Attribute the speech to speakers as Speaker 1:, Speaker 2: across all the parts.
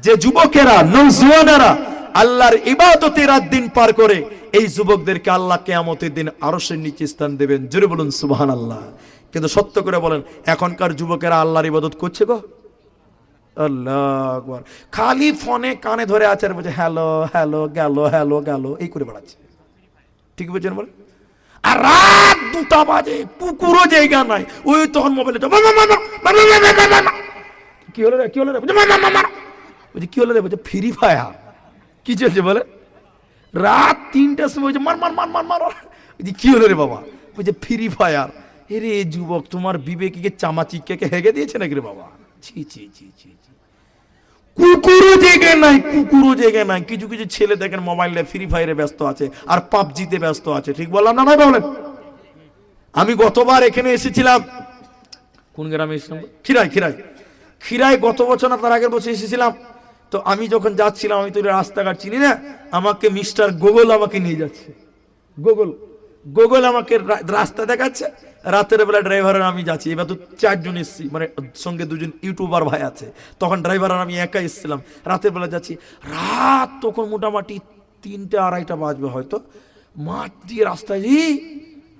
Speaker 1: যে যুবকেরা নওজওয়ানেরা আল্লাহর ইবাদতে রাত দিন পার করে, এই যুবকদেরকে আল্লাহ কিয়ামতের দিন আরশের নিচে স্থান দেবেন। জোরে বলুন সুবহানাল্লাহ। কিন্তু সত্য করে বলেন, এখনকার যুবকেরা আল্লাহর ইবাদত করছে গো? আল্লাহু আকবার। খালি ফোনে কানে ধরে আছে আর বলছে হ্যালো হ্যালো গেল, হ্যালো গেল, এই করে বেড়াচ্ছে। ঠিক বলছেন বলেন? আর রাত 2টা বাজে, কুকুরও জায়গা নাই, ওই তখন মোবাইলে কি হলো রে, কি হলো রে, বলছে কি হলো রে, বলছে ফ্রি ফায়ার। কি চলছে বলে? রাত 3টার সময় বলছে মার মার মার মার মার। বলছে কি হলো রে বাবা? বলছে ফ্রি ফায়ার। এরে যুবক, তোমার বিবেককে চামাচিকে হেগে দিয়েছে নাকি রে বাবা? ছি ছি ছি ছি। কুকুরও জেগে নাই, কুকুরও জেগে নাই। কিছু কিছু ছেলে দেখেন মোবাইলে ফ্রি ফায়ারে ব্যস্ত আছে আর পাবজিতে ব্যস্ত আছে। ঠিক বললাম না ভাই বলেন? আমি গতবার এখানে এসেছিলাম, কোন গ্রামে এসেছিলাম? খিরাই গত বছর না তার আগের বছর এসেছিলাম। তো আমি যখন যাচ্ছিলাম, আমি তো রাস্তাঘাট চিনি না, আমাকে মিস্টার গুগল আমাকে নিয়ে যাচ্ছে। গুগল আমাকে রাস্তা দেখাচ্ছে। রাতের বেলা ড্রাইভার আর আমি যাচ্ছি। এবার তো 4 জন এসেছি, মানে সঙ্গে 2 জন ইউটিউবার ভাই আছে। তখন ড্রাইভার আর আমি একা এসেছিলাম। রাতের বেলা যাচ্ছি, রাত তখন মোটামুটি 3টা 2:30 বাজবে হয়তো। মাঠ দিয়ে রাস্তায়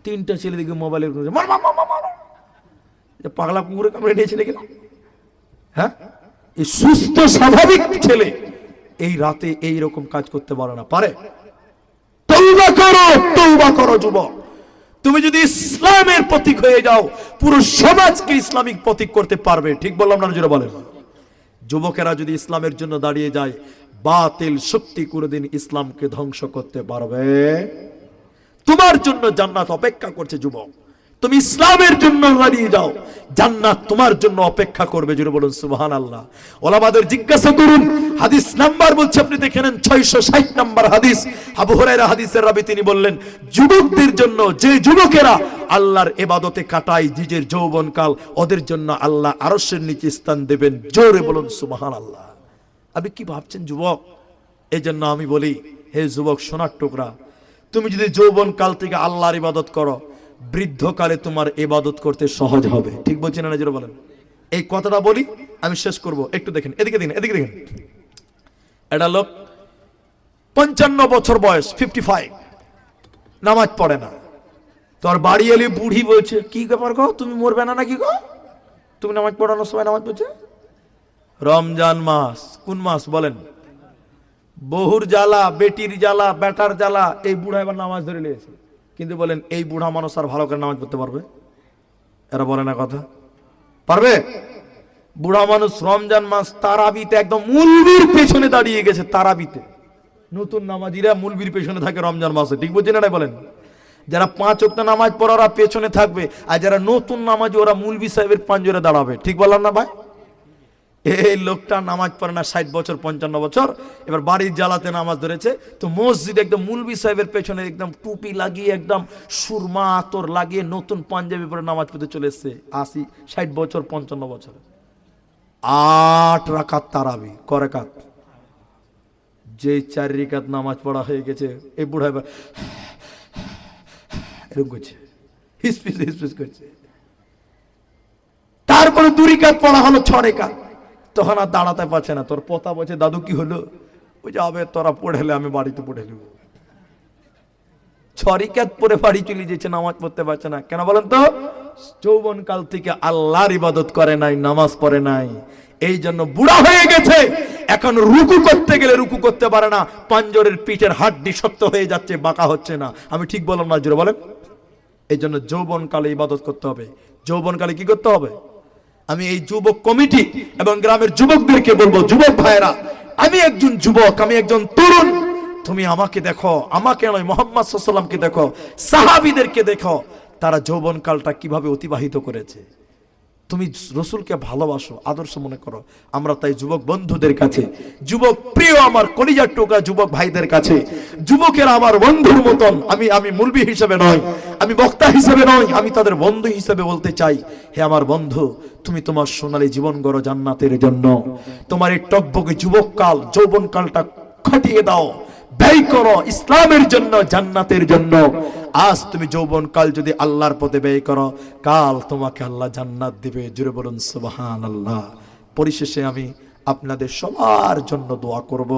Speaker 1: 3টা ছেলে দিকে মোবাইলের পাগলা কুকুরে কামড়ে নিয়েছে নাকি? হ্যাঁ, এই সুস্থ স্বাভাবিক ছেলে এই রাতে এই রকম কাজ করতে পারে না? পারে? তওবা করো যুবক। তুমি যদি ইসলামের প্রতীক হয়ে যাও, পুরো সমাজকে ইসলামিক প্রতীক করতে পারবে। ঠিক বললাম না জোরে বলেন? যুবকেরা যদি ইসলামের জন্য দাঁড়িয়ে যায়, বাতিল শক্তি কোনোদিন ইসলামকে ধ্বংস করতে পারবে? তোমার জন্য জান্নাত অপেক্ষা করছে যুবক। তুমি ইসলামের জন্য দাঁড়িয়ে যাও, জান্নাত তোমার জন্য অপেক্ষা করবে। জোরে বলুন সুবহানাল্লাহ। ওলামাদের জিজ্ঞাসা করুন, হাদিস নাম্বার বলছে, আপনি দেখে নেন 660 নাম্বার হাদিস। আবু হুরায়রা হাদিসের রাবী, তিনি বললেন, যুবকদের জন্য, যে যুবকেরা আল্লাহর ইবাদতে কাটায় নিজের যৌবনকাল, ওদের জন্য আল্লাহ আরশের নিচে স্থান দেবেন। জোরে বলুন সুবহানাল্লাহ। আপনি কি ভাবছেন যুবক? এই জন্য আমি বলি, হে যুবক সোনার টুকরা, তুমি যদি যৌবনকাল থেকে আল্লাহর ইবাদত করো, বৃদ্ধকালে তোমার ইবাদত করতে সহজ হবে। ঠিক বলছেন না জোরে বলেন? এই কথাটা বলি, আমি শেষ করব। একটু দেখেন, এদিকে দেখেন। একটা লোক 55 বছর বয়স, 55, নামাজ পড়ে না। তোর বাড়ি এলে বুড়ি বলছে, কি ব্যাপার গো, তুমি মরবে না নাকি গো? তুমি নামাজ পড়ানোর সময় নামাজ পড়ছে? রমজান মাস, কোন মাস বলেন? বহুর জ্বালা, বেটির জ্বালা, বেটার জ্বালা, এই বুড়া এবার নামাজ ধরে নিয়েছে। কিন্তু বলেন, এই বুড়া মানুষ আর ভালো করে নামাজ পড়তে পারবে? এরা বলে না কথা? পারবে? বুড়া মানুষ রমজান মাস তারাবিতে একদম মুলবির পেছনে দাঁড়িয়ে গেছে। তারাবিতে নতুন নামাজিরা মুলবির পেছনে থাকে রমজান মাসে। ঠিক বলছেন না বলেন? যারা 5 ওয়াক্ত নামাজ পড়া ওরা পেছনে থাকবে, আর যারা নতুন নামাজি ওরা মুলবি সাহেবের পাঞ্জরে দাঁড়াবে। ঠিক বললাম না ভাই? এই লোকটা নামাজ পড়ে না 60 বছর 55 বছর, এবার বাড়ির জ্বালাতে নামাজ ধরেছে। তো মসজিদ একদম মুলবি সাহেবের পেছনে একদম টুপি লাগিয়ে, একদম সুরমা আতর লাগিয়ে, নতুন পাঞ্জাবি পরে নামাজ পড়তে চলে এসছে। 60 বছর 55 বছর। 8 রাকাত তারাবি। ক রাকাত? যে 4 রাকাত নামাজ পড়া হয়ে গেছে, এই বুড়া এবার এরকম করছে, হিসপিস করছে। তারপরে 2 রাকাত পড়া হলো, 6 রাকাত। তখন আর দাঁড়াতে পারছে না। তোর পোতা বলছে, দাদু কি হলো? ওই যে, আবে তোরা পড়েলে আমি বাড়িতে পড়ে নেব। 6 রাকাত পরে বাড়ি চলে যেছে, নামাজ পড়তে পারছে না। কেন বলেন তো? যৌবনকাল থেকে আল্লাহর ইবাদত করে নাই, নামাজ পড়ে নাই। এই জন্য বুড়া হয়ে গেছে। এখন রুকু করতে গেলে রুকু করতে পারে না, পাঞ্জরের পিঠের হাড্ডি শক্ত হয়ে যাচ্ছে, বাঁকা হচ্ছে না। আমি ঠিক বললাম না জোরে বলেন? এই জন্য যৌবনকালে ইবাদত করতে হবে। যৌবনকালে কি করতে হবে? আমি এই যুবক কমিটি এবং গ্রামের যুবকদেরকে বলবো, যুবক ভাইরা, আমি একজন যুবক, আমি একজন তরুণ। তুমি আমাকে দেখো, আমাকে নয়, মুহাম্মদ সাল্লাল্লাহু আলাইহি ওয়াসাল্লামকে দেখো, সাহাবীদেরকে দেখো, তারা যৌবনকালটা কিভাবে অতিবাহিত করেছে। তুমি রাসূলকে ভালোবাসো, আদর্শ মনে করো। আমরা তাই যুবক বন্ধুদের কাছে, যুবক প্রিয় আমার কলিজার টোকা যুবক ভাইদের কাছে, যুবকেরা আমার বন্ধুর মতন। আমি মুলবি হিসেবে নয়, আমি বক্তা হিসেবে নয়, আমি তাদের বন্ধু হিসেবে বলতে চাই, হে আমার বন্ধু, তুমি তোমার সোনালী জীবন গড়ো জান্নাতের জন্য। তোমার এই টকবকে যুবককাল, যৌবনকালটা খাটিয়ে দাও, ব্যয় করো ইসলামের জন্য, জান্নাতের জন্য। আজ তুমি যৌবনকাল যদি আল্লাহর পথে ব্যয় করো, কাল তোমাকে আল্লাহ জান্নাত দিবে। জোরে বলুন সুবহানাল্লাহ। পরিশেষে আমি আপনাদের সবার জন্য দোয়া করব।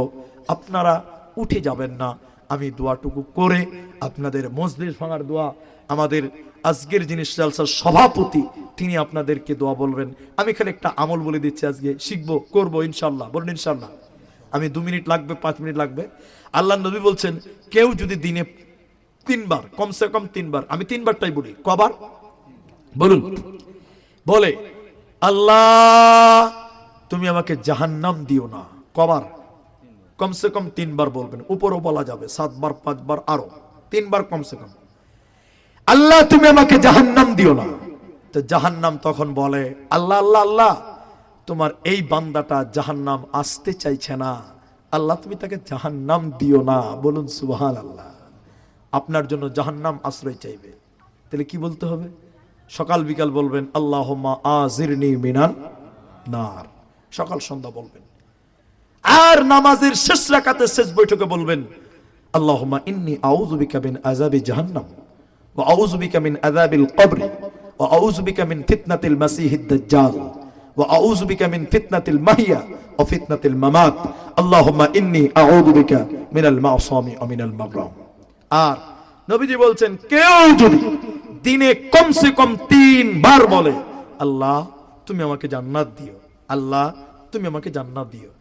Speaker 1: আপনারা উঠে যাবেন না, আমি দোয়াটুকু করে আপনাদের মজলিস ভাঙার দোয়া, আমাদের আজকের যিনি জালসার সভাপতি তিনি আপনাদেরকে দোয়া বলবেন। আমি খালি একটা আমল বলে দিচ্ছি, আজকে শিখবো, করবো ইনশাল্লাহ। বলুন ইনশাল্লাহ। আমি 2 মিনিট লাগবে, 5 মিনিট লাগবে। আল্লাহ নবী বলছেন, কেউ যদি দিনে 3 বার, কমসে কম 3 বার, আমি 3 বারটাই বলি, কবার বলুন, বলে আল্লাহ তুমি আমাকে জাহান্নাম দিও না, কবার? কমসে কম 3 বার বলবেন, উপরও বলা যাবে 7 বার, 5 বার, আরো 3 বার কমসে কম। আল্লাহ তুমি আমাকে জাহান্নাম দিও না। তো জাহান্নাম তখন বলে, আল্লাহ আল্লাহ আল্লাহ, তোমার এই বান্দাটা জাহান্নাম আসতে চাইছে না, আল্লাহ তুমি তাকে জাহান্নাম দিও না। বলুন সুবহানাল্লাহ। আপনার জন্য জাহান্নাম আশ্রয় চাইবে, তাহলে কি বলতে হবে? সকাল বিকাল বলবেন আল্লাহুম্মা আজিরনি মিনান নার, সকাল সন্ধ্যা বলবেন। আর নামাজের শেষ রাকাতে শেষ বৈঠকে বলবেন আল্লাহুম্মা ইন্নী আউযু বিকা মিন আযাবি জাহান্নাম ওয়া আউযু বিকা মিন আযাবিল কবর ওয়া আউযু বিকা মিন ফিতনাতিল মাসিহিদ দাজ্জাল ওয়া আউযু বিকা মিন ফিতনাতিল মাহিয়া ওয়া ফিতনাতিল মামাত আল্লাহুম্মা ইন্নী আউযু বিকা মিনাল মাসামি ওয়া মিনাল মাগরাম। আর নবীজি বলছেন, কেউ যদি দিনে কমসে কম 3 বার বলে আল্লাহ তুমি আমাকে জান্নাত দিও, আল্লাহ তুমি আমাকে জান্নাত দিও,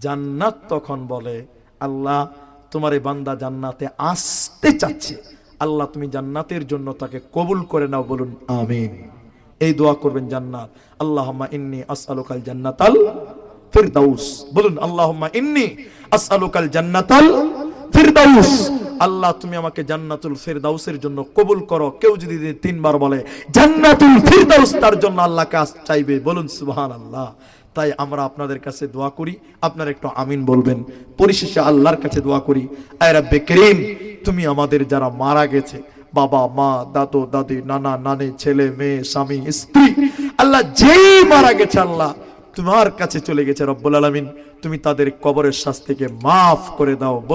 Speaker 1: জান্নাত তখন বলে আল্লাহ তোমার এই বান্দা জান্নাতে আসতে চাচ্ছে, আল্লাহ তুমি জান্নাতের জন্য তাকে কবুল করে নাও। বলুন আমিন। এই দোয়া করবেন জান্নাত। আল্লাহুম্মা ইন্নী আসআলুকাল জান্নাতাল ফিরদাউস। বলুন আল্লাহুম্মা ইন্নী আসআলুকাল জান্নাতাল ফিরদাউস, আল্লাহ তুমি আমাকে জান্নাতুল ফিরদাউসের জন্য কবুল করো। কেউ যদি 3 বার বলে জান্নাতুল ফিরদাউস, তার জন্য আল্লাহ কাছে চাইবে। বলুন সুবহানাল্লাহ। তাই আমরা আপনাদের কাছে দোয়া করি, আপনারা একটু আমিন বলবেন। পরিশেষে আল্লাহর কাছে দোয়া করি, আয় রব্বে করিম, তুমি আমাদের যারা মারা গেছে, বাবা মা দাদু দাদি নানা নানি ছেলে মেয়ে স্বামী স্ত্রী, আল্লাহ যেই মারা গেছে আল্লাহ তোমার কাছে চলে গেছে রব্বুল আলামিন, তুমি তাদের কবরের শাস্তিকে মাফ করে দাও।